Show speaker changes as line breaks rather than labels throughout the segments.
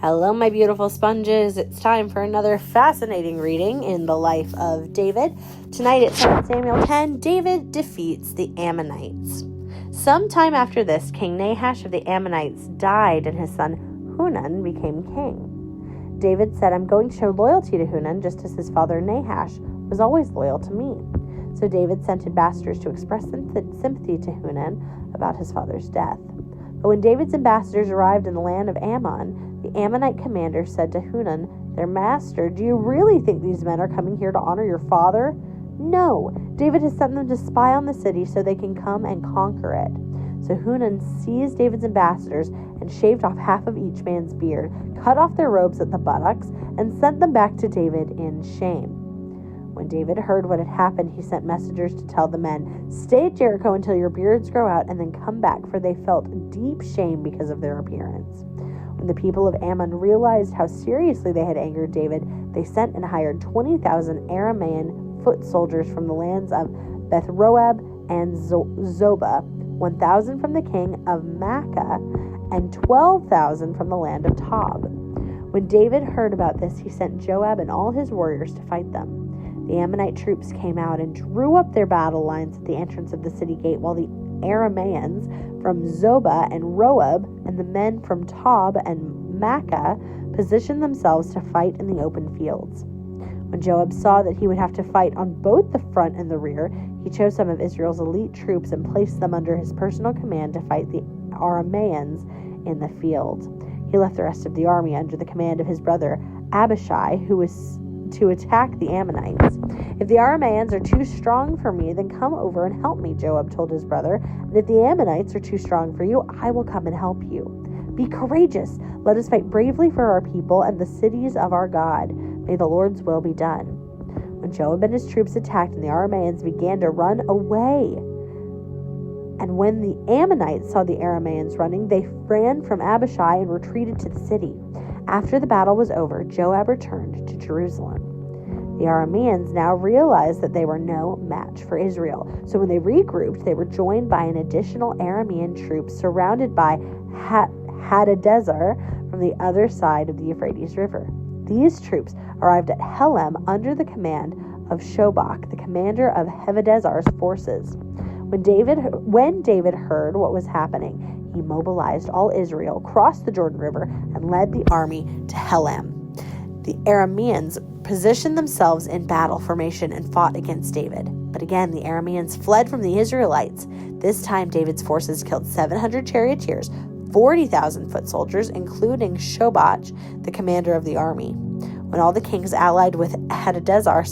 Hello, my beautiful sponges. It's time for another fascinating reading in the life of David. Tonight at 2 Samuel 10, David defeats the Ammonites. Sometime after this, King Nahash of the Ammonites died and his son Hanun became king. David said, "I'm going to show loyalty to Hanun just as his father Nahash was always loyal to me." So David sent ambassadors to express sympathy to Hanun about his father's death. But when David's ambassadors arrived in the land of Ammon, the Ammonite commander said to Hanun, their master, "Do you really think these men are coming here to honor your father?" "No, David has sent them to spy on the city so they can come and conquer it." So Hanun seized David's ambassadors and shaved off half of each man's beard, cut off their robes at the buttocks, and sent them back to David in shame. When David heard what had happened, he sent messengers to tell the men, "Stay at Jericho until your beards grow out and then come back," for they felt deep shame because of their appearance. When the people of Ammon realized how seriously they had angered David, they sent and hired 20,000 Aramean foot soldiers from the lands of Beth-roab and Zobah, 1,000 from the king of Maacah, and 12,000 from the land of Tob. When David heard about this, he sent Joab and all his warriors to fight them. The Ammonite troops came out and drew up their battle lines at the entrance of the city gate, while the Arameans from Zobah and Roab and the men from Tob and Maacah positioned themselves to fight in the open fields. When Joab saw that he would have to fight on both the front and the rear, he chose some of Israel's elite troops and placed them under his personal command to fight the Arameans in the field. He left the rest of the army under the command of his brother Abishai, who was to attack the Ammonites. "If the Arameans are too strong for me, then come over and help me," Joab told his brother. "And if the Ammonites are too strong for you, I will come and help you. Be courageous. Let us fight bravely for our people and the cities of our God. May the Lord's will be done." When Joab and his troops attacked and the Arameans began to run away, and when the Ammonites saw the Arameans running, they ran from Abishai and retreated to the city. After the battle was over, Joab returned to Jerusalem. The Arameans now realized that they were no match for Israel. So when they regrouped, they were joined by an additional Aramean troop surrounded by Hadadezer from the other side of the Euphrates River. These troops arrived at Helem under the command of Shobach, the commander of Hadadezer's forces. When David heard what was happening, he mobilized all Israel, crossed the Jordan River, and led the army to Helem. The Arameans positioned themselves in battle formation and fought against David. But again, the Arameans fled from the Israelites. This time, David's forces killed 700 charioteers, 40,000 foot soldiers, including Shobach, the commander of the army. When all the kings allied with Hadadezer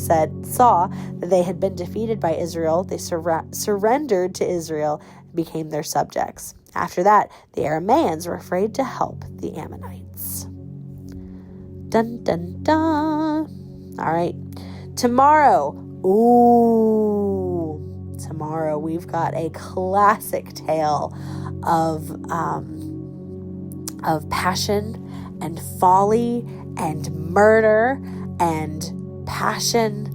saw that they had been defeated by Israel, they surrendered to Israel and became their subjects. After that, the Arameans were afraid to help the Ammonites. Dun, dun, dun. All right. Tomorrow we've got a classic tale of passion and folly and murder and passion.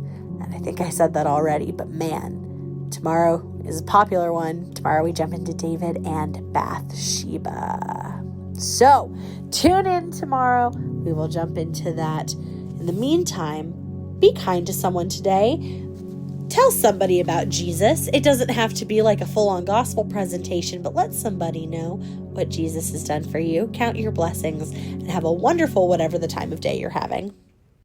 And I think I said that already, but man, tomorrow is a popular one. Tomorrow we jump into David and Bathsheba. So tune in tomorrow. We will jump into that. In the meantime, be kind to someone today. Tell somebody about Jesus. It doesn't have to be like a full-on gospel presentation, but let somebody know what Jesus has done for you. Count your blessings and have a wonderful whatever the time of day you're having.